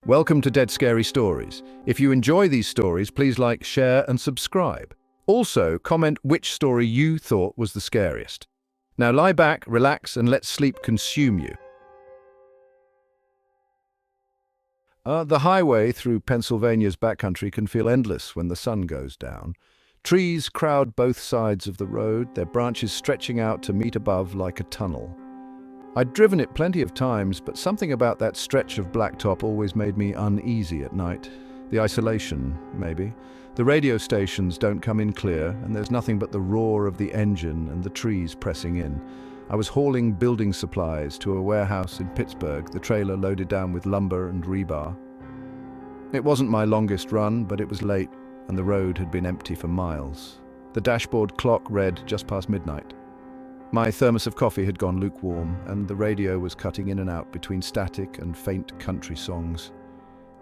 Welcome to Dead Scary Stories. If you enjoy these stories, please like, share, and subscribe. Also, comment which story you thought was the scariest. Now lie back, relax, and let sleep consume you. The highway through Pennsylvania's backcountry can feel endless when the sun goes down. Trees crowd both sides of the road, their branches stretching out to meet above like a tunnel. I'd driven it plenty of times, but something about that stretch of blacktop always made me uneasy at night. The isolation, maybe. The radio stations don't come in clear, and there's nothing but the roar of the engine and the trees pressing in. I was hauling building supplies to a warehouse in Pittsburgh, the trailer loaded down with lumber and rebar. It wasn't my longest run, but it was late, and the road had been empty for miles. The dashboard clock read just past midnight. My thermos of coffee had gone lukewarm, and the radio was cutting in and out between static and faint country songs.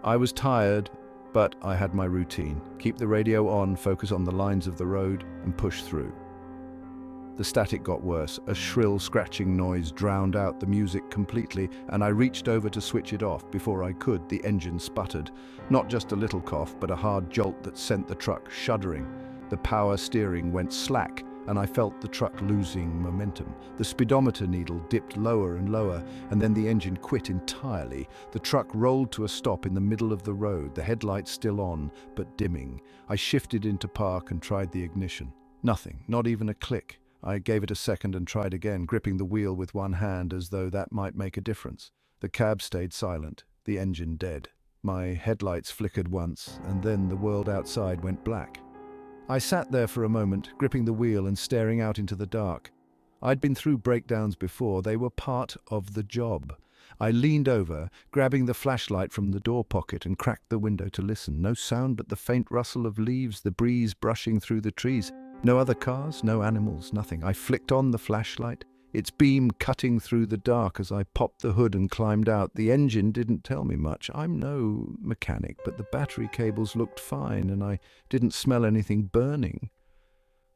I was tired, but I had my routine. Keep the radio on, focus on the lines of the road, and push through. The static got worse. A shrill, scratching noise drowned out the music completely, and I reached over to switch it off. Before I could, the engine sputtered. Not just a little cough, but a hard jolt that sent the truck shuddering. The power steering went slack, and I felt the truck losing momentum. The speedometer needle dipped lower and lower, and then the engine quit entirely. The truck rolled to a stop in the middle of the road, the headlights still on, but dimming. I shifted into park and tried the ignition. Nothing, not even a click. I gave it a second and tried again, gripping the wheel with one hand as though that might make a difference. The cab stayed silent, the engine dead. My headlights flickered once, and then the world outside went black. I sat there for a moment, gripping the wheel and staring out into the dark. I'd been through breakdowns before. They were part of the job. I leaned over, grabbing the flashlight from the door pocket, and cracked the window to listen. No sound but the faint rustle of leaves, the breeze brushing through the trees. No other cars, no animals, nothing. I flicked on the flashlight, its beam cutting through the dark as I popped the hood and climbed out. The engine didn't tell me much. I'm no mechanic, but the battery cables looked fine, and I didn't smell anything burning.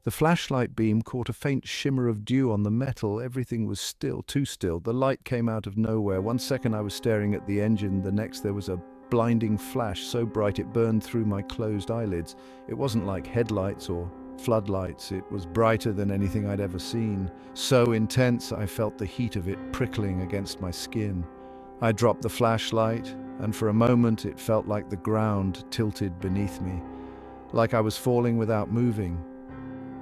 The flashlight beam caught a faint shimmer of dew on the metal. Everything was still, too still. The light came out of nowhere. 1 second I was staring at the engine, the next there was a blinding flash so bright it burned through my closed eyelids. It wasn't like headlights or floodlights. It was brighter than anything I'd ever seen. So intense I felt the heat of it prickling against my skin. I dropped the flashlight, and for a moment it felt like the ground tilted beneath me, like I was falling without moving.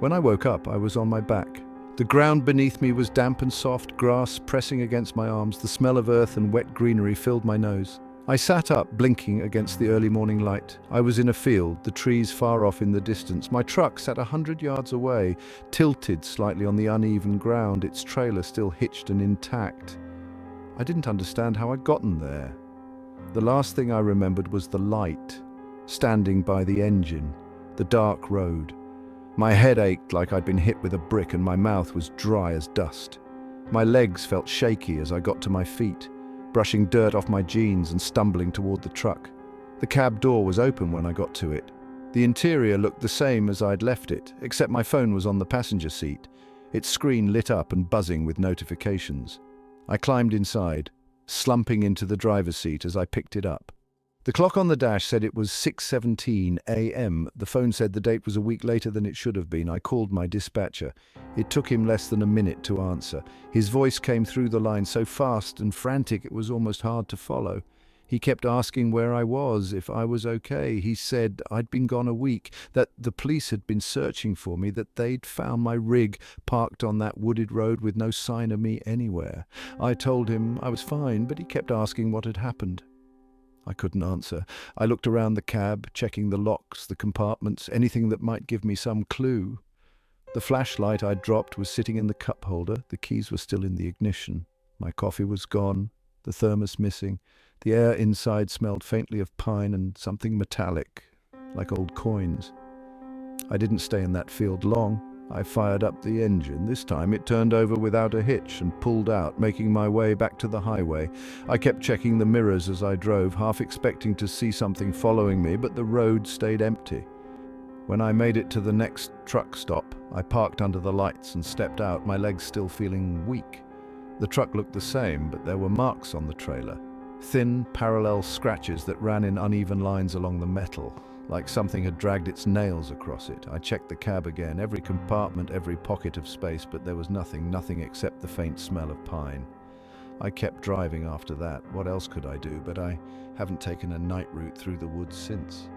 When I woke up, I was on my back. The ground beneath me was damp and soft, grass pressing against my arms. The smell of earth and wet greenery filled my nose. I sat up, blinking against the early morning light. I was in a field, the trees far off in the distance. My truck sat 100 yards away, tilted slightly on the uneven ground, its trailer still hitched and intact. I didn't understand how I'd gotten there. The last thing I remembered was the light, standing by the engine, the dark road. My head ached like I'd been hit with a brick, and my mouth was dry as dust. My legs felt shaky as I got to my feet, brushing dirt off my jeans and stumbling toward the truck. The cab door was open when I got to it. The interior looked the same as I'd left it, except my phone was on the passenger seat, its screen lit up and buzzing with notifications. I climbed inside, slumping into the driver's seat as I picked it up. The clock on the dash said it was 6:17 a.m. The phone said the date was a week later than it should have been. I called my dispatcher. It took him less than a minute to answer. His voice came through the line so fast and frantic it was almost hard to follow. He kept asking where I was, if I was okay. He said I'd been gone a week, that the police had been searching for me, that they'd found my rig parked on that wooded road with no sign of me anywhere. I told him I was fine, but he kept asking what had happened. I couldn't answer. I looked around the cab, checking the locks, the compartments, anything that might give me some clue. The flashlight I'd dropped was sitting in the cup holder. The keys were still in the ignition. My coffee was gone, the thermos missing. The air inside smelled faintly of pine and something metallic, like old coins. I didn't stay in that field long. I fired up the engine. This time it turned over without a hitch and pulled out, making my way back to the highway. I kept checking the mirrors as I drove, half expecting to see something following me, but the road stayed empty. When I made it to the next truck stop, I parked under the lights and stepped out, my legs still feeling weak. The truck looked the same, but there were marks on the trailer. Thin, parallel scratches that ran in uneven lines along the metal, like something had dragged its nails across it. I checked the cab again, every compartment, every pocket of space, but there was nothing except the faint smell of pine. I kept driving after that. What else could I do? But I haven't taken a night route through the woods since.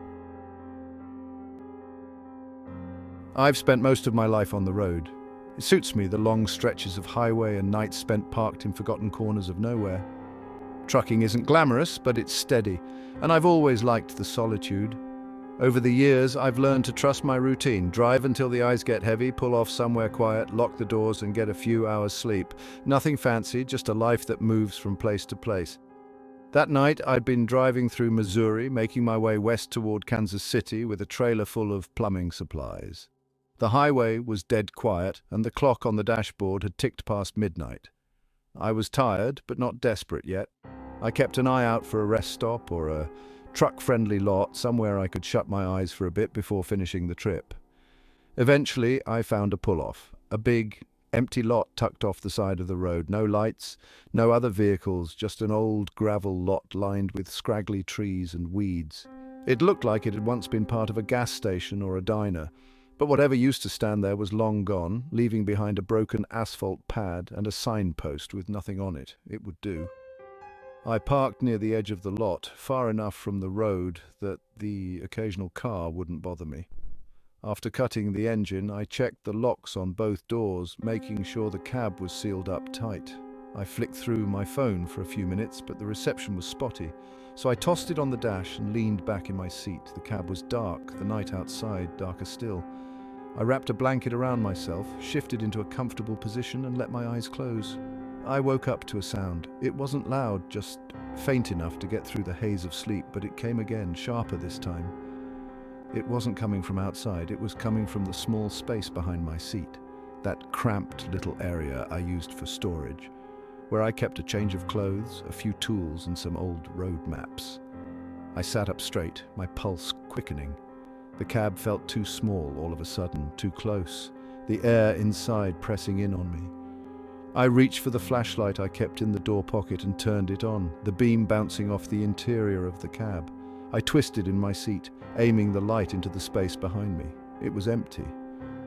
I've spent most of my life on the road. It suits me, the long stretches of highway and nights spent parked in forgotten corners of nowhere. Trucking isn't glamorous, but it's steady, and I've always liked the solitude. Over the years, I've learned to trust my routine. Drive until the eyes get heavy, pull off somewhere quiet, lock the doors and get a few hours sleep. Nothing fancy, just a life that moves from place to place. That night, I'd been driving through Missouri, making my way west toward Kansas City with a trailer full of plumbing supplies. The highway was dead quiet, and the clock on the dashboard had ticked past midnight. I was tired, but not desperate yet. I kept an eye out for a rest stop or a truck-friendly lot, somewhere I could shut my eyes for a bit before finishing the trip. Eventually, I found a pull-off, a big, empty lot tucked off the side of the road. No lights, no other vehicles, just an old gravel lot lined with scraggly trees and weeds. It looked like it had once been part of a gas station or a diner, but whatever used to stand there was long gone, leaving behind a broken asphalt pad and a signpost with nothing on it. It would do. I parked near the edge of the lot, far enough from the road that the occasional car wouldn't bother me. After cutting the engine, I checked the locks on both doors, making sure the cab was sealed up tight. I flicked through my phone for a few minutes, but the reception was spotty, so I tossed it on the dash and leaned back in my seat. The cab was dark, the night outside darker still. I wrapped a blanket around myself, shifted into a comfortable position and let my eyes close. I woke up to a sound. It wasn't loud, just faint enough to get through the haze of sleep, but it came again, sharper this time. It wasn't coming from outside, it was coming from the small space behind my seat, that cramped little area I used for storage, where I kept a change of clothes, a few tools, and some old road maps. I sat up straight, my pulse quickening. The cab felt too small all of a sudden, too close, the air inside pressing in on me. I reached for the flashlight I kept in the door pocket and turned it on, the beam bouncing off the interior of the cab. I twisted in my seat, aiming the light into the space behind me. It was empty.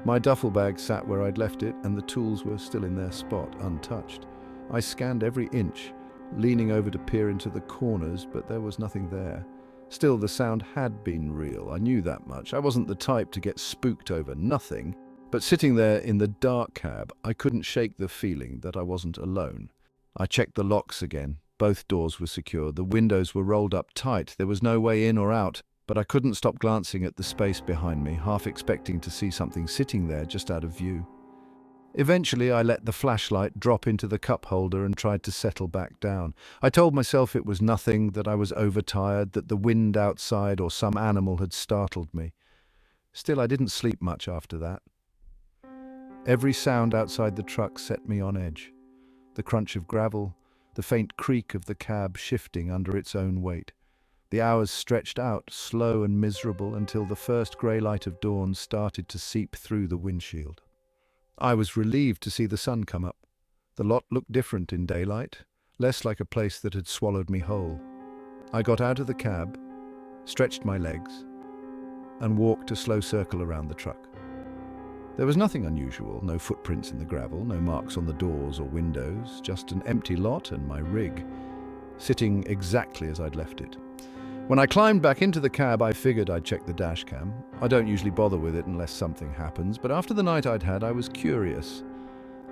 My duffel bag sat where I'd left it, and the tools were still in their spot, untouched. I scanned every inch, leaning over to peer into the corners, but there was nothing there. Still, the sound had been real. I knew that much. I wasn't the type to get spooked over nothing. But sitting there in the dark cab, I couldn't shake the feeling that I wasn't alone. I checked the locks again. Both doors were secure. The windows were rolled up tight. There was no way in or out, but I couldn't stop glancing at the space behind me, half expecting to see something sitting there just out of view. Eventually, I let the flashlight drop into the cup holder and tried to settle back down. I told myself it was nothing, that I was overtired, that the wind outside or some animal had startled me. Still, I didn't sleep much after that. Every sound outside the truck set me on edge. The crunch of gravel, the faint creak of the cab shifting under its own weight. The hours stretched out, slow and miserable, until the first grey light of dawn started to seep through the windshield. I was relieved to see the sun come up. The lot looked different in daylight, less like a place that had swallowed me whole. I got out of the cab, stretched my legs, and walked a slow circle around the truck. There was nothing unusual, no footprints in the gravel, no marks on the doors or windows, just an empty lot and my rig, sitting exactly as I'd left it. When I climbed back into the cab, I figured I'd check the dash cam. I don't usually bother with it unless something happens, but after the night I'd had, I was curious.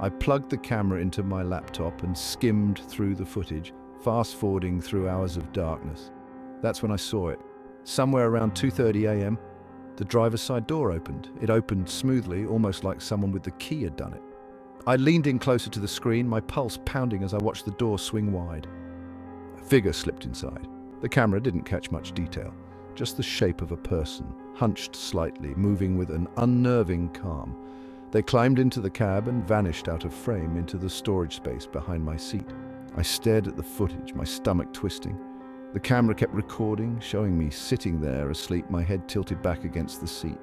I plugged the camera into my laptop and skimmed through the footage, fast-forwarding through hours of darkness. That's when I saw it. Somewhere around 2:30 a.m., the driver's side door opened. It opened smoothly, almost like someone with the key had done it. I leaned in closer to the screen, my pulse pounding as I watched the door swing wide. A figure slipped inside. The camera didn't catch much detail, just the shape of a person, hunched slightly, moving with an unnerving calm. They climbed into the cab and vanished out of frame into the storage space behind my seat. I stared at the footage, my stomach twisting. The camera kept recording, showing me sitting there asleep, my head tilted back against the seat.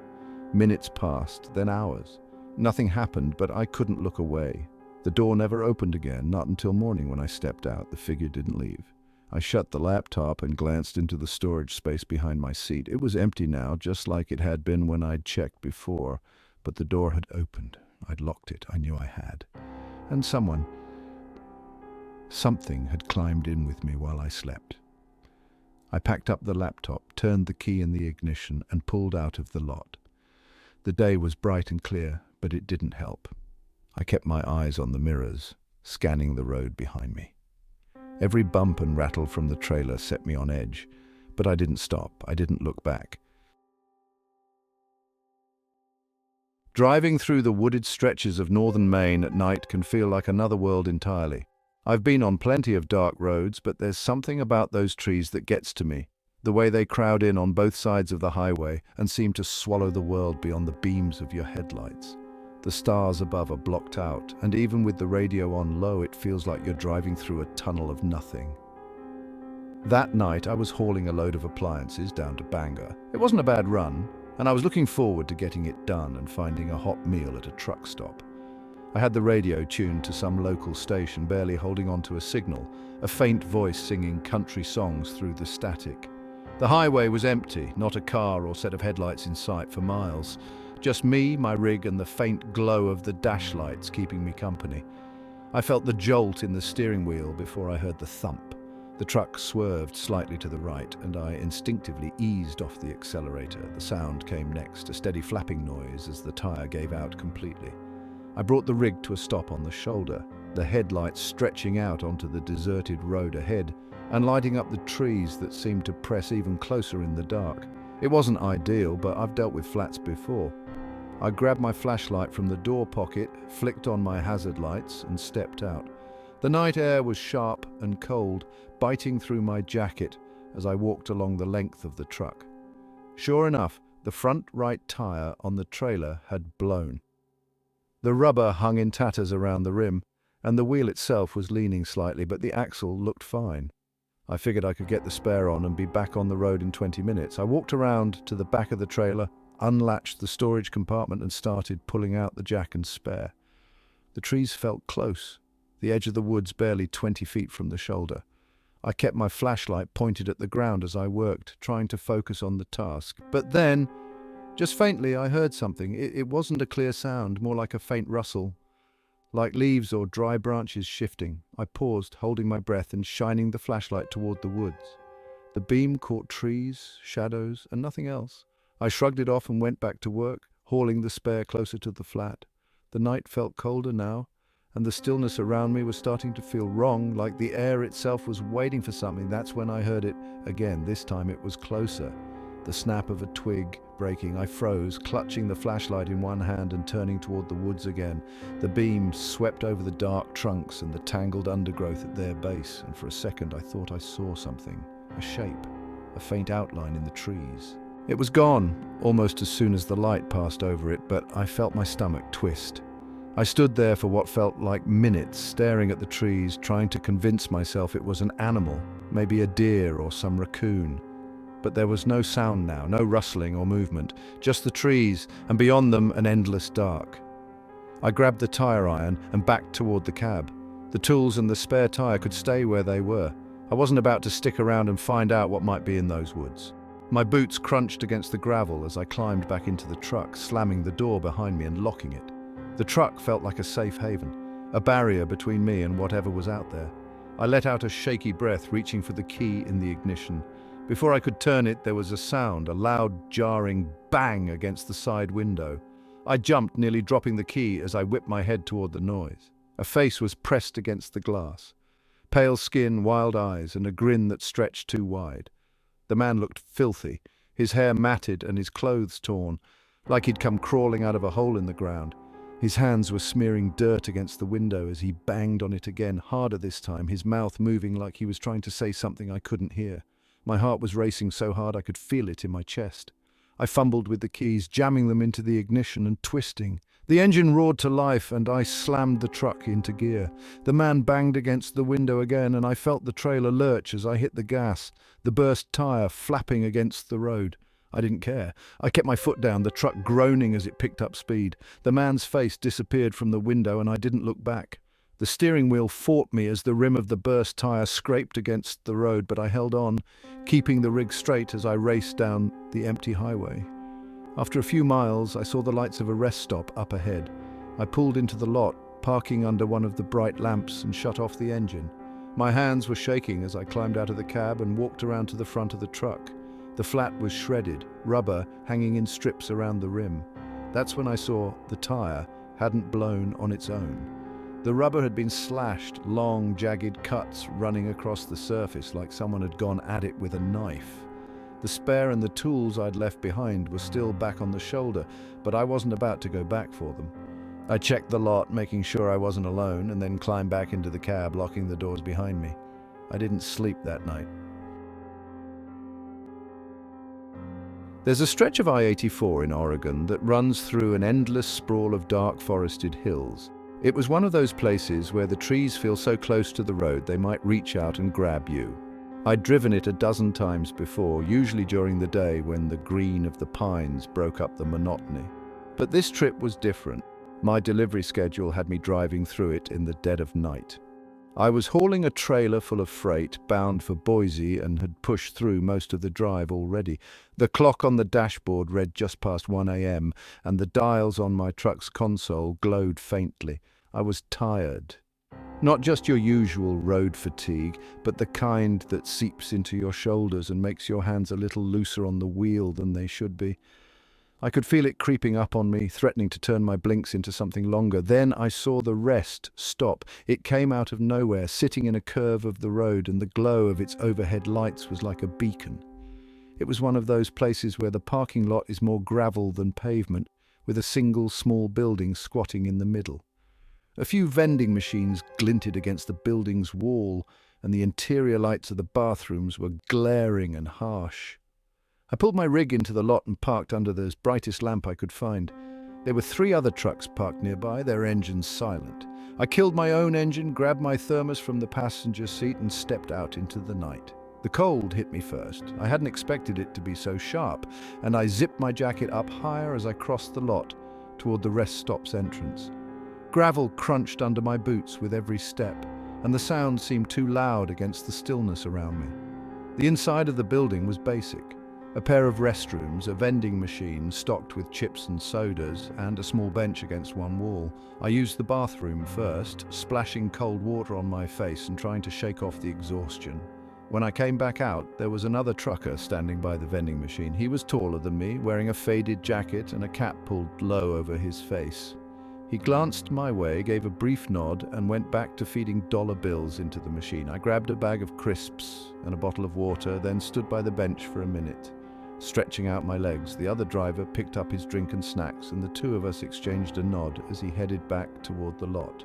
Minutes passed, then hours. Nothing happened, but I couldn't look away. The door never opened again, not until morning when I stepped out. The figure didn't leave. I shut the laptop and glanced into the storage space behind my seat. It was empty now, just like it had been when I'd checked before, but the door had opened. I'd locked it. I knew I had. And something had climbed in with me while I slept. I packed up the laptop, turned the key in the ignition, and pulled out of the lot. The day was bright and clear, but it didn't help. I kept my eyes on the mirrors, scanning the road behind me. Every bump and rattle from the trailer set me on edge, but I didn't stop. I didn't look back. Driving through the wooded stretches of northern Maine at night can feel like another world entirely. I've been on plenty of dark roads, but there's something about those trees that gets to me. The way they crowd in on both sides of the highway and seem to swallow the world beyond the beams of your headlights. The stars above are blocked out, and even with the radio on low, it feels like you're driving through a tunnel of nothing. That night, I was hauling a load of appliances down to Bangor. It wasn't a bad run, and I was looking forward to getting it done and finding a hot meal at a truck stop. I had the radio tuned to some local station, barely holding on to a signal, a faint voice singing country songs through the static. The highway was empty, not a car or set of headlights in sight for miles. Just me, my rig, and the faint glow of the dash lights keeping me company. I felt the jolt in the steering wheel before I heard the thump. The truck swerved slightly to the right, and I instinctively eased off the accelerator. The sound came next, a steady flapping noise as the tire gave out completely. I brought the rig to a stop on the shoulder, the headlights stretching out onto the deserted road ahead and lighting up the trees that seemed to press even closer in the dark. It wasn't ideal, but I've dealt with flats before. I grabbed my flashlight from the door pocket, flicked on my hazard lights, and stepped out. The night air was sharp and cold, biting through my jacket as I walked along the length of the truck. Sure enough, the front right tire on the trailer had blown. The rubber hung in tatters around the rim, and the wheel itself was leaning slightly, but the axle looked fine. I figured I could get the spare on and be back on the road in 20 minutes. I walked around to the back of the trailer, unlatched the storage compartment, and started pulling out the jack and spare. The trees felt close, the edge of the woods barely 20 feet from the shoulder. I kept my flashlight pointed at the ground as I worked, trying to focus on the task. But then, just faintly, I heard something. It wasn't a clear sound, more like a faint rustle, like leaves or dry branches shifting. I paused, holding my breath and shining the flashlight toward the woods. The beam caught trees, shadows, and nothing else. I shrugged it off and went back to work, hauling the spare closer to the flat. The night felt colder now, and the stillness around me was starting to feel wrong, like the air itself was waiting for something. That's when I heard it again. This time it was closer. The snap of a twig breaking. I froze, clutching the flashlight in one hand and turning toward the woods again. The beam swept over the dark trunks and the tangled undergrowth at their base, and for a second I thought I saw something. A shape, a faint outline in the trees. It was gone almost as soon as the light passed over it, but I felt my stomach twist. I stood there for what felt like minutes, staring at the trees, trying to convince myself it was an animal, maybe a deer or some raccoon. But there was no sound now, no rustling or movement, just the trees, and beyond them an endless dark. I grabbed the tire iron and backed toward the cab. The tools and the spare tire could stay where they were. I wasn't about to stick around and find out what might be in those woods. My boots crunched against the gravel as I climbed back into the truck, slamming the door behind me and locking it. The truck felt like a safe haven, a barrier between me and whatever was out there. I let out a shaky breath, reaching for the key in the ignition. Before I could turn it, there was a sound, a loud, jarring bang against the side window. I jumped, nearly dropping the key as I whipped my head toward the noise. A face was pressed against the glass. Pale skin, wild eyes, and a grin that stretched too wide. The man looked filthy, his hair matted and his clothes torn, like he'd come crawling out of a hole in the ground. His hands were smearing dirt against the window as he banged on it again, harder this time, his mouth moving like he was trying to say something I couldn't hear. My heart was racing so hard I could feel it in my chest. I fumbled with the keys, jamming them into the ignition and twisting. The engine roared to life and I slammed the truck into gear. The man banged against the window again and I felt the trailer lurch as I hit the gas, the burst tire flapping against the road. I didn't care. I kept my foot down, the truck groaning as it picked up speed. The man's face disappeared from the window and I didn't look back. The The steering wheel fought me as the rim of the burst tire scraped against the road, but I held on, keeping the rig straight as I raced down the empty highway. After a few miles, I saw the lights of a rest stop up ahead. I pulled into the lot, parking under one of the bright lamps, and shut off the engine. My hands were shaking as I climbed out of the cab and walked around to the front of the truck. The flat was shredded, rubber hanging in strips around the rim. That's when I saw the tire hadn't blown on its own. The rubber had been slashed, long, jagged cuts running across the surface like someone had gone at it with a knife. The spare and the tools I'd left behind were still back on the shoulder, but I wasn't about to go back for them. I checked the lot, making sure I wasn't alone, and then climbed back into the cab, locking the doors behind me. I didn't sleep that night. There's a stretch of I-84 in Oregon that runs through an endless sprawl of dark forested hills. It was one of those places where the trees feel so close to the road they might reach out and grab you. I'd driven it a dozen times before, usually during the day when the green of the pines broke up the monotony. But this trip was different. My delivery schedule had me driving through it in the dead of night. I was hauling a trailer full of freight bound for Boise and had pushed through most of the drive already. The clock on the dashboard read just past 1 a.m. and the dials on my truck's console glowed faintly. I was tired. Not just your usual road fatigue, but the kind that seeps into your shoulders and makes your hands a little looser on the wheel than they should be. I could feel it creeping up on me, threatening to turn my blinks into something longer. Then I saw the rest stop. It came out of nowhere, sitting in a curve of the road, and the glow of its overhead lights was like a beacon. It was one of those places where the parking lot is more gravel than pavement, with a single small building squatting in the middle. A few vending machines glinted against the building's wall, and the interior lights of the bathrooms were glaring and harsh. I pulled my rig into the lot and parked under the brightest lamp I could find. There were 3 other trucks parked nearby, their engines silent. I killed my own engine, grabbed my thermos from the passenger seat, and stepped out into the night. The cold hit me first. I hadn't expected it to be so sharp, and I zipped my jacket up higher as I crossed the lot toward the rest stop's entrance. Gravel crunched under my boots with every step, and the sound seemed too loud against the stillness around me. The inside of the building was basic. A pair of restrooms, a vending machine stocked with chips and sodas, and a small bench against one wall. I used the bathroom first, splashing cold water on my face and trying to shake off the exhaustion. When I came back out, there was another trucker standing by the vending machine. He was taller than me, wearing a faded jacket and a cap pulled low over his face. He glanced my way, gave a brief nod, and went back to feeding dollar bills into the machine. I grabbed a bag of crisps and a bottle of water, then stood by the bench for a minute, stretching out my legs. The other driver picked up his drink and snacks, and the 2 of us exchanged a nod as he headed back toward the lot.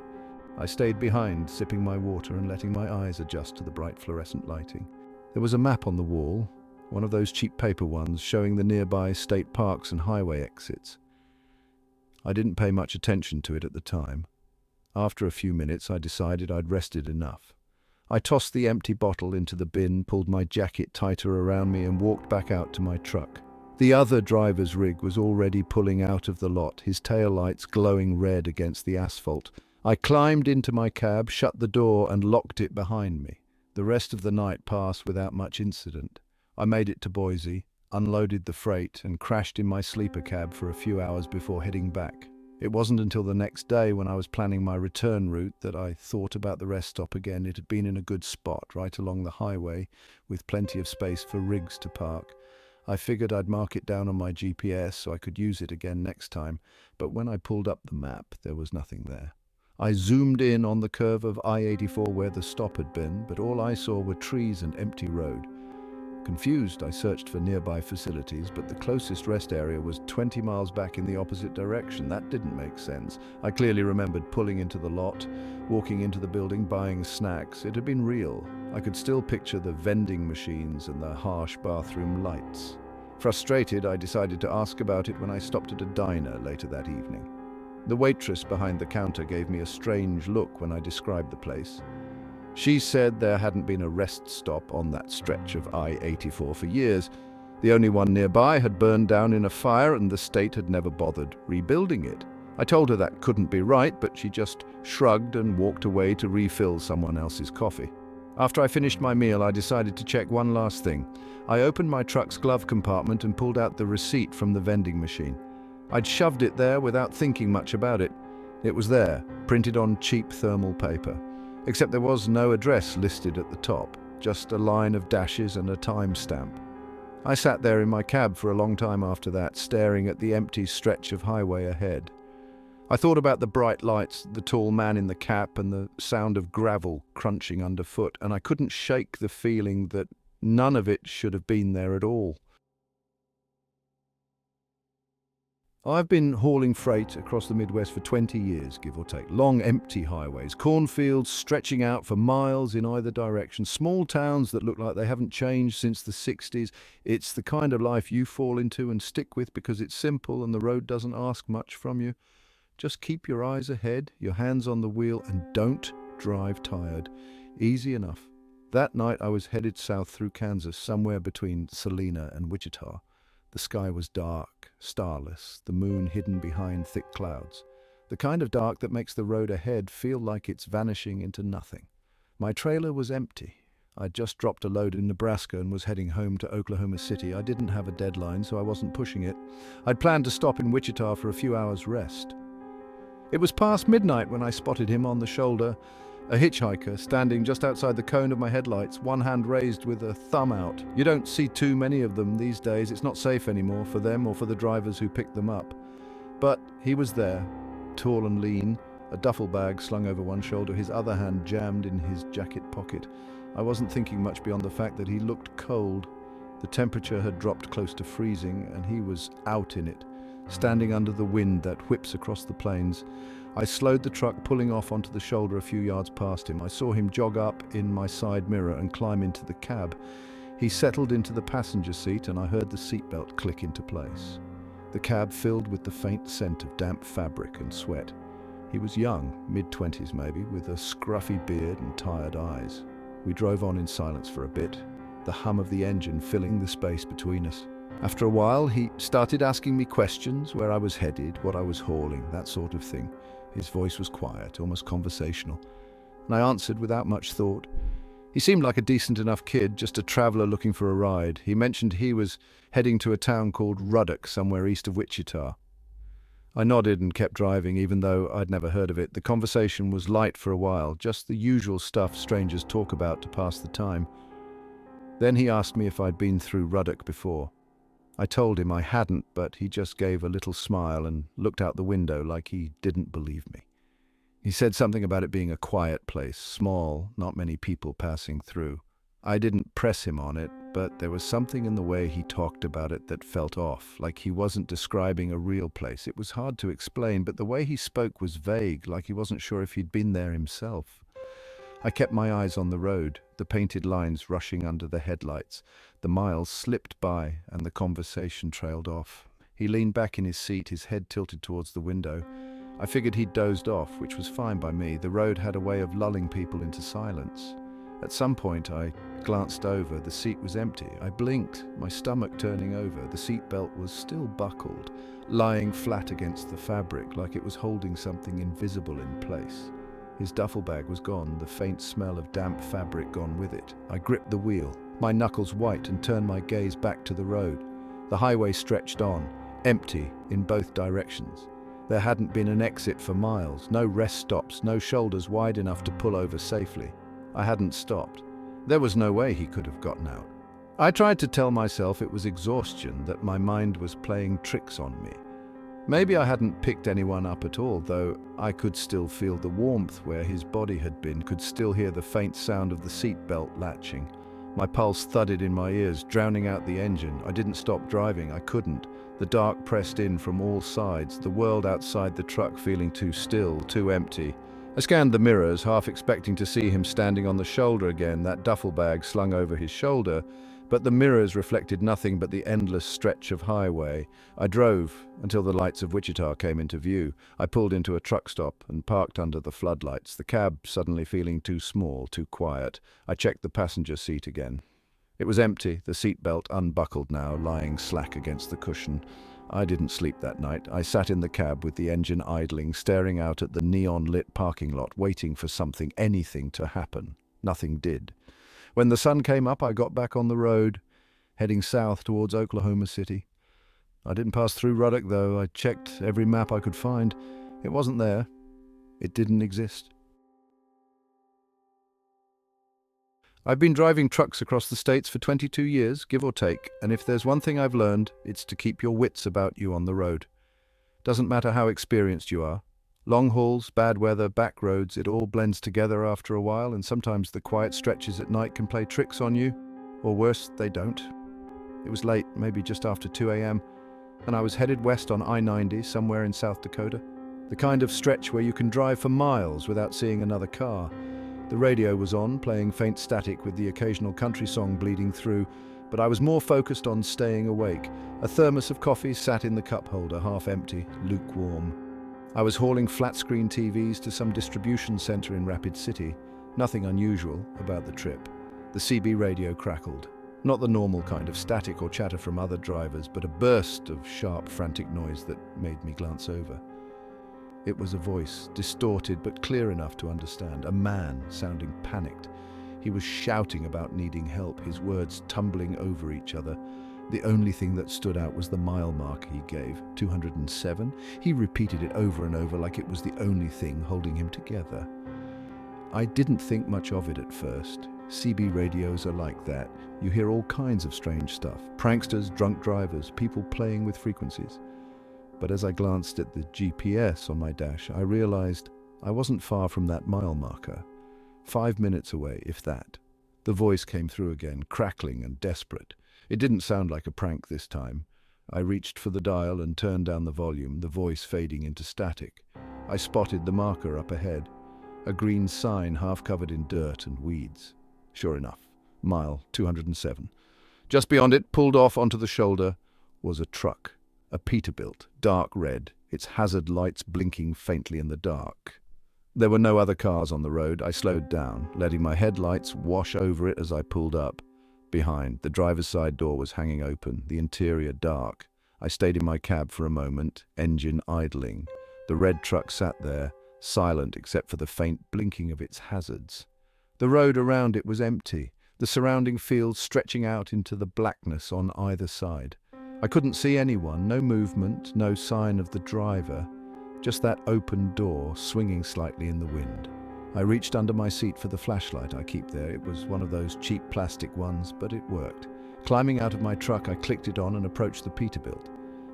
I stayed behind, sipping my water and letting my eyes adjust to the bright fluorescent lighting. There was a map on the wall, one of those cheap paper ones showing the nearby state parks and highway exits. I didn't pay much attention to it at the time. After a few minutes, I decided I'd rested enough. I tossed the empty bottle into the bin, pulled my jacket tighter around me, and walked back out to my truck. The other driver's rig was already pulling out of the lot, his taillights glowing red against the asphalt. I climbed into my cab, shut the door, and locked it behind me. The rest of the night passed without much incident. I made it to Boise, unloaded the freight, and crashed in my sleeper cab for a few hours before heading back. It wasn't until the next day, when I was planning my return route, that I thought about the rest stop again. It had been in a good spot, right along the highway, with plenty of space for rigs to park. I figured I'd mark it down on my GPS so I could use it again next time, but when I pulled up the map, there was nothing there. I zoomed in on the curve of I-84 where the stop had been, but all I saw were trees and empty road. Confused, I searched for nearby facilities, but the closest rest area was 20 miles back in the opposite direction. That didn't make sense. I clearly remembered pulling into the lot, walking into the building, buying snacks. It had been real. I could still picture the vending machines and the harsh bathroom lights. Frustrated, I decided to ask about it when I stopped at a diner later that evening. The waitress behind the counter gave me a strange look when I described the place. She said there hadn't been a rest stop on that stretch of I-84 for years. The only one nearby had burned down in a fire, and the state had never bothered rebuilding it. I told her that couldn't be right, but she just shrugged and walked away to refill someone else's coffee. After I finished my meal, I decided to check one last thing. I opened my truck's glove compartment and pulled out the receipt from the vending machine. I'd shoved it there without thinking much about it. It was there, printed on cheap thermal paper. Except there was no address listed at the top, just a line of dashes and a timestamp. I sat there in my cab for a long time after that, staring at the empty stretch of highway ahead. I thought about the bright lights, the tall man in the cap, and the sound of gravel crunching underfoot, and I couldn't shake the feeling that none of it should have been there at all. I've been hauling freight across the Midwest for 20 years, give or take. Long, empty highways, cornfields stretching out for miles in either direction, small towns that look like they haven't changed since the 60s. It's the kind of life you fall into and stick with because it's simple and the road doesn't ask much from you. Just keep your eyes ahead, your hands on the wheel, and don't drive tired. Easy enough. That night I was headed south through Kansas, somewhere between Salina and Wichita. The sky was dark, starless, the moon hidden behind thick clouds. The kind of dark that makes the road ahead feel like it's vanishing into nothing. My trailer was empty. I'd just dropped a load in Nebraska and was heading home to Oklahoma City. I didn't have a deadline, so I wasn't pushing it. I'd planned to stop in Wichita for a few hours' rest. It was past midnight when I spotted him on the shoulder, a hitchhiker standing just outside the cone of my headlights, one hand raised with a thumb out. You don't see too many of them these days. It's not safe anymore for them or for the drivers who pick them up. But he was there, tall and lean, a duffel bag slung over one shoulder, his other hand jammed in his jacket pocket. I wasn't thinking much beyond the fact that he looked cold. The temperature had dropped close to freezing, and he was out in it, standing under the wind that whips across the plains. I slowed the truck, pulling off onto the shoulder a few yards past him. I saw him jog up in my side mirror and climb into the cab. He settled into the passenger seat, and I heard the seatbelt click into place. The cab filled with the faint scent of damp fabric and sweat. He was young, mid-20s maybe, with a scruffy beard and tired eyes. We drove on in silence for a bit, the hum of the engine filling the space between us. After a while, he started asking me questions, where I was headed, what I was hauling, that sort of thing. His voice was quiet, almost conversational, and I answered without much thought. He seemed like a decent enough kid, just a traveler looking for a ride. He mentioned he was heading to a town called Ruddock, somewhere east of Wichita. I nodded and kept driving, even though I'd never heard of it. The conversation was light for a while, just the usual stuff strangers talk about to pass the time. Then he asked me if I'd been through Ruddock before. I told him I hadn't, but he just gave a little smile and looked out the window like he didn't believe me. He said something about it being a quiet place, small, not many people passing through. I didn't press him on it, but there was something in the way he talked about it that felt off, like he wasn't describing a real place. It was hard to explain, but the way he spoke was vague, like he wasn't sure if he'd been there himself. I kept my eyes on the road, the painted lines rushing under the headlights. The miles slipped by, and the conversation trailed off. He leaned back in his seat, his head tilted towards the window. I figured he'd dozed off, which was fine by me. The road had a way of lulling people into silence. At some point, I glanced over. The seat was empty. I blinked, my stomach turning over. The seatbelt was still buckled, lying flat against the fabric, like it was holding something invisible in place. His duffel bag was gone, the faint smell of damp fabric gone with it. I gripped the wheel, my knuckles white, and turned my gaze back to the road. The highway stretched on, empty in both directions. There hadn't been an exit for miles, no rest stops, no shoulders wide enough to pull over safely. I hadn't stopped. There was no way he could have gotten out. I tried to tell myself it was exhaustion, that my mind was playing tricks on me. Maybe I hadn't picked anyone up at all, though I could still feel the warmth where his body had been, could still hear the faint sound of the seatbelt latching. My pulse thudded in my ears, drowning out the engine. I didn't stop driving. I couldn't. The dark pressed in from all sides, the world outside the truck feeling too still, too empty. I scanned the mirrors, half expecting to see him standing on the shoulder again, that duffel bag slung over his shoulder, but the mirrors reflected nothing but the endless stretch of highway. I drove until the lights of Wichita came into view. I pulled into a truck stop and parked under the floodlights, the cab suddenly feeling too small, too quiet. I checked the passenger seat again. It was empty, the seatbelt unbuckled now, lying slack against the cushion. I didn't sleep that night. I sat in the cab with the engine idling, staring out at the neon-lit parking lot, waiting for something, anything to happen. Nothing did. When the sun came up, I got back on the road, heading south towards Oklahoma City. I didn't pass through Ruddock, though. I checked every map I could find. It wasn't there. It didn't exist. I've been driving trucks across the states for 22 years, give or take, and if there's one thing I've learned, it's to keep your wits about you on the road. Doesn't matter how experienced you are. Long hauls, bad weather, back roads, it all blends together after a while, and sometimes the quiet stretches at night can play tricks on you, or worse, they don't. It was late, maybe just after 2 a.m., and I was headed west on I-90, somewhere in South Dakota. The kind of stretch where you can drive for miles without seeing another car. The radio was on, playing faint static with the occasional country song bleeding through, but I was more focused on staying awake. A thermos of coffee sat in the cup holder, half empty, lukewarm. I was hauling flat-screen TVs to some distribution center in Rapid City. Nothing unusual about the trip. The CB radio crackled. Not the normal kind of static or chatter from other drivers, but a burst of sharp, frantic noise that made me glance over. It was a voice, distorted but clear enough to understand. A man sounding panicked. He was shouting about needing help, his words tumbling over each other. The only thing that stood out was the mile mark he gave, 207. He repeated it over and over like it was the only thing holding him together. I didn't think much of it at first. CB radios are like that. You hear all kinds of strange stuff. Pranksters, drunk drivers, people playing with frequencies. But as I glanced at the GPS on my dash, I realized I wasn't far from that mile marker. 5 minutes away, if that. The voice came through again, crackling and desperate. It didn't sound like a prank this time. I reached for the dial and turned down the volume, the voice fading into static. I spotted the marker up ahead, a green sign half covered in dirt and weeds. Sure enough, mile 207. Just beyond it, pulled off onto the shoulder, was a truck. A Peterbilt, dark red, its hazard lights blinking faintly in the dark. There were no other cars on the road. I slowed down, letting my headlights wash over it as I pulled up. Behind, the driver's side door was hanging open, the interior dark. I stayed in my cab for a moment, engine idling. The red truck sat there, silent except for the faint blinking of its hazards. The road around it was empty, the surrounding fields stretching out into the blackness on either side. I couldn't see anyone, no movement, no sign of the driver, just that open door swinging slightly in the wind. I reached under my seat for the flashlight I keep there. It was one of those cheap plastic ones, but it worked. Climbing out of my truck, I clicked it on and approached the Peterbilt.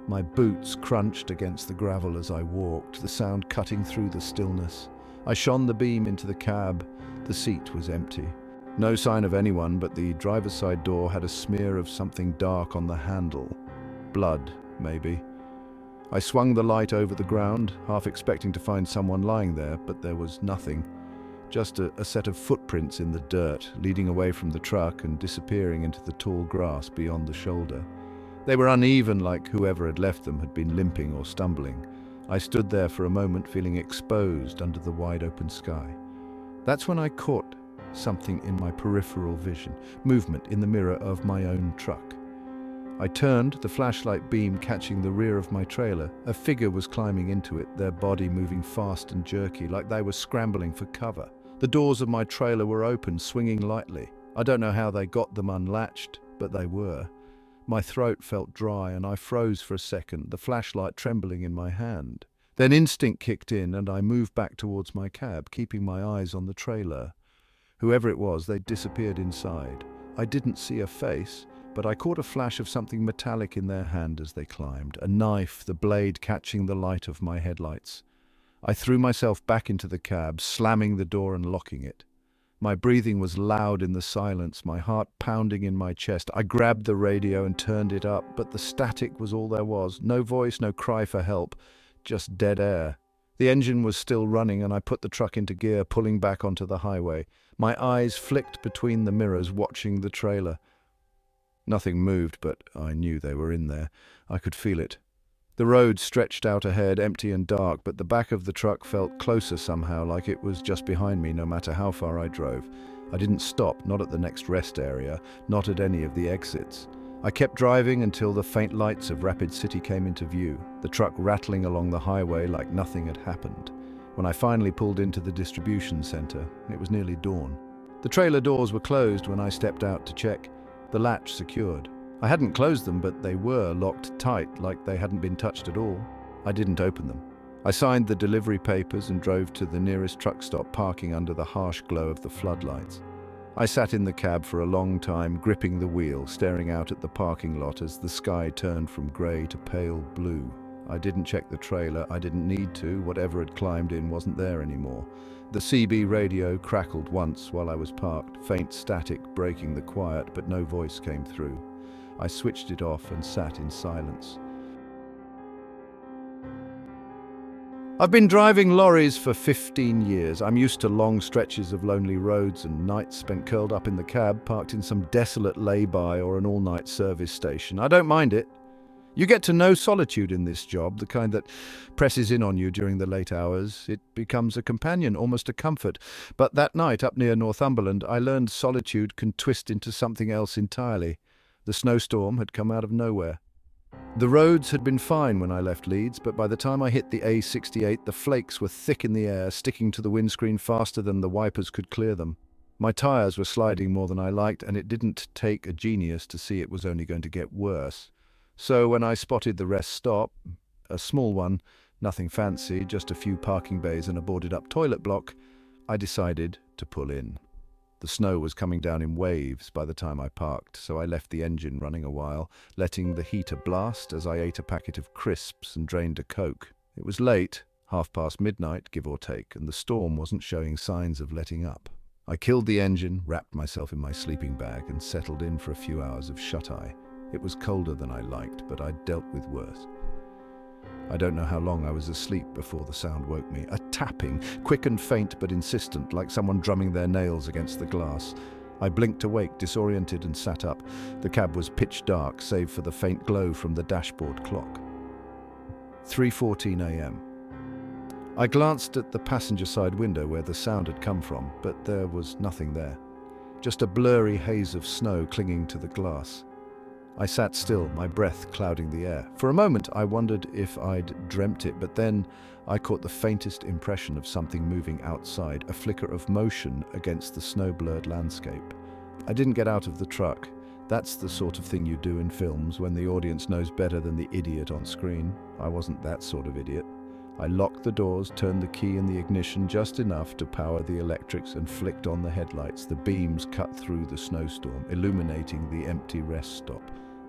My boots crunched against the gravel as I walked, the sound cutting through the stillness. I shone the beam into the cab. The seat was empty. No sign of anyone, but the driver's side door had a smear of something dark on the handle. Blood, maybe. I swung the light over the ground, half expecting to find someone lying there, but there was nothing. Just a set of footprints in the dirt, leading away from the truck and disappearing into the tall grass beyond the shoulder. They were uneven, like whoever had left them had been limping or stumbling. I stood there for a moment, feeling exposed under the wide-open sky. That's when I caught something in my peripheral vision, movement in the mirror of my own truck. I turned, the flashlight beam catching the rear of my trailer. A figure was climbing into it, their body moving fast and jerky, like they were scrambling for cover. The doors of my trailer were open, swinging lightly. I don't know how they got them unlatched, but they were. My throat felt dry and I froze for a second, the flashlight trembling in my hand. Then instinct kicked in and I moved back towards my cab, keeping my eyes on the trailer. Whoever it was, they'd disappeared inside. I didn't see a face, but I caught a flash of something metallic in their hand as they climbed, a knife, the blade catching the light of my headlights. I threw myself back into the cab, slamming the door and locking it. My breathing was loud in the silence, my heart pounding in my chest. I grabbed the radio and turned it up, but the static was all there was. No voice, no cry for help, just dead air. The engine was still running and I put the truck into gear, pulling back onto the highway. My eyes flicked between the mirrors, watching the trailer. Nothing moved, but I knew they were in there. I could feel it. The road stretched out ahead, empty and dark, but the back of the truck felt closer somehow, like it was just behind me no matter how far I drove. I didn't stop, not at the next rest area, not at any of the exits. I kept driving until the faint lights of Rapid City came into view, the truck rattling along the highway like nothing had happened. When I finally pulled into the distribution center, it was nearly dawn. The trailer doors were closed when I stepped out to check, the latch secured. I hadn't closed them, but they were locked tight like they hadn't been touched at all. I didn't open them. I signed the delivery papers and drove to the nearest truck stop, parking under the harsh glow of the floodlights. I sat in the cab for a long time, gripping the wheel, staring out at the parking lot as the sky turned from grey to pale blue. I didn't check the trailer. I didn't need to. Whatever had climbed in wasn't there anymore. The CB radio crackled once while I was parked, faint static breaking the quiet, but no voice came through. I switched it off and sat in silence. I've been driving lorries for 15 years. I'm used to long stretches of lonely roads and nights spent curled up in the cab, parked in some desolate lay-by or an all-night service station. I don't mind it. You get to know solitude in this job, the kind that presses in on you during the late hours. It becomes a companion, almost a comfort. But that night up near Northumberland, I learned solitude can twist into something else entirely. The snowstorm had come out of nowhere. The roads had been fine when I left Leeds, but by the time I hit the A68, the flakes were thick in the air, sticking to the windscreen faster than the wipers could clear them. My tyres were sliding more than I liked, and it didn't take a genius to see it was only going to get worse. So when I spotted the rest stop, a small one, nothing fancy, just a few parking bays and a boarded-up toilet block, I decided to pull in. The snow was coming down in waves by the time I parked, so I left the engine running a while, letting the heater blast as I ate a packet of crisps and drained a Coke. It was late, midnight, give or take, and the storm wasn't showing signs of letting up. I killed the engine, wrapped myself in my sleeping bag, and settled in for a few hours of shut-eye. It was colder than I liked, but I'd dealt with worse. I don't know how long I was asleep before the sound woke me. A tapping, quick and faint but insistent, like someone drumming their nails against the glass. I blinked awake, disoriented, and sat up. The cab was pitch dark, save for the faint glow from the dashboard clock. 3:14 a.m. I glanced at the passenger side window where the sound had come from, but there was nothing there. Just a blurry haze of snow clinging to the glass. I sat still, my breath clouding the air. For a moment, I wondered if I'd dreamt it, but then I caught the faintest impression of something moving outside, a flicker of motion against the snow-blurred landscape. I didn't get out of the truck. That's the sort of thing you do in films when the audience knows better than the idiot on screen. I wasn't that sort of idiot. I locked the doors, turned the key in the ignition just enough to power the electrics, and flicked on the headlights. The beams cut through the snowstorm, illuminating the empty rest stop.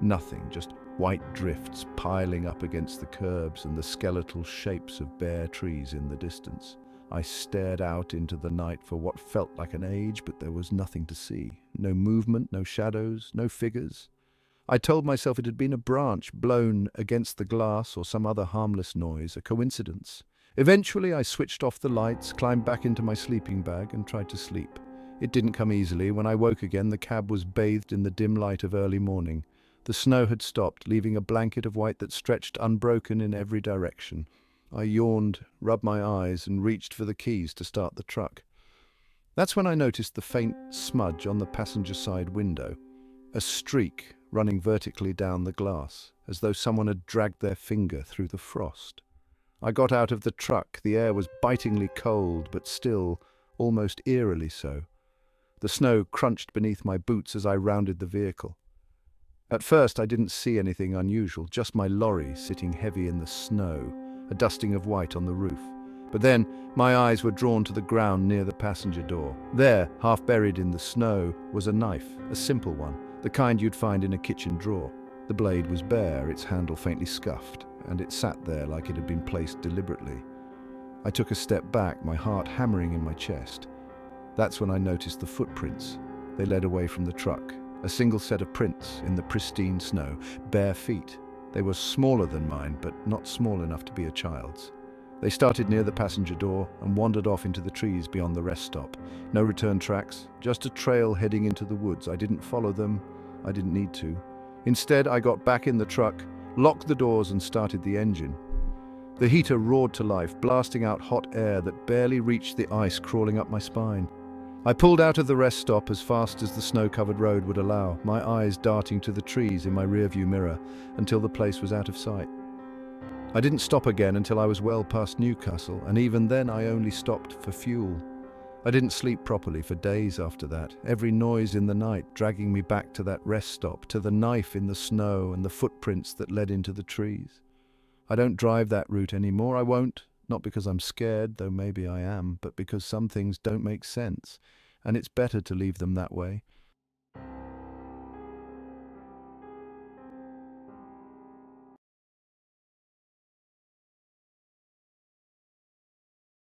Nothing, just white drifts piling up against the curbs and the skeletal shapes of bare trees in the distance. I stared out into the night for what felt like an age, but there was nothing to see. No movement, no shadows, no figures. I told myself it had been a branch blown against the glass or some other harmless noise, a coincidence. Eventually I switched off the lights, climbed back into my sleeping bag and tried to sleep. It didn't come easily. When I woke again, the cab was bathed in the dim light of early morning. The snow had stopped, leaving a blanket of white that stretched unbroken in every direction. I yawned, rubbed my eyes, and reached for the keys to start the truck. That's when I noticed the faint smudge on the passenger side window, a streak running vertically down the glass, as though someone had dragged their finger through the frost. I got out of the truck. The air was bitingly cold, but still, almost eerily so. The snow crunched beneath my boots as I rounded the vehicle. At first I didn't see anything unusual, just my lorry sitting heavy in the snow, a dusting of white on the roof. But then my eyes were drawn to the ground near the passenger door. There, half buried in the snow, was a knife, a simple one, the kind you'd find in a kitchen drawer. The blade was bare, its handle faintly scuffed, and it sat there like it had been placed deliberately. I took a step back, my heart hammering in my chest. That's when I noticed the footprints. They led away from the truck. A single set of prints in the pristine snow, bare feet. They were smaller than mine, but not small enough to be a child's. They started near the passenger door and wandered off into the trees beyond the rest stop. No return tracks, just a trail heading into the woods. I didn't follow them. I didn't need to. Instead, I got back in the truck, locked the doors and started the engine. The heater roared to life, blasting out hot air that barely reached the ice crawling up my spine. I pulled out of the rest stop as fast as the snow-covered road would allow, my eyes darting to the trees in my rearview mirror until the place was out of sight. I didn't stop again until I was well past Newcastle, and even then I only stopped for fuel. I didn't sleep properly for days after that, every noise in the night dragging me back to that rest stop, to the knife in the snow and the footprints that led into the trees. I don't drive that route anymore, I won't, not because I'm scared, though maybe I am, but because some things don't make sense, and it's better to leave them that way.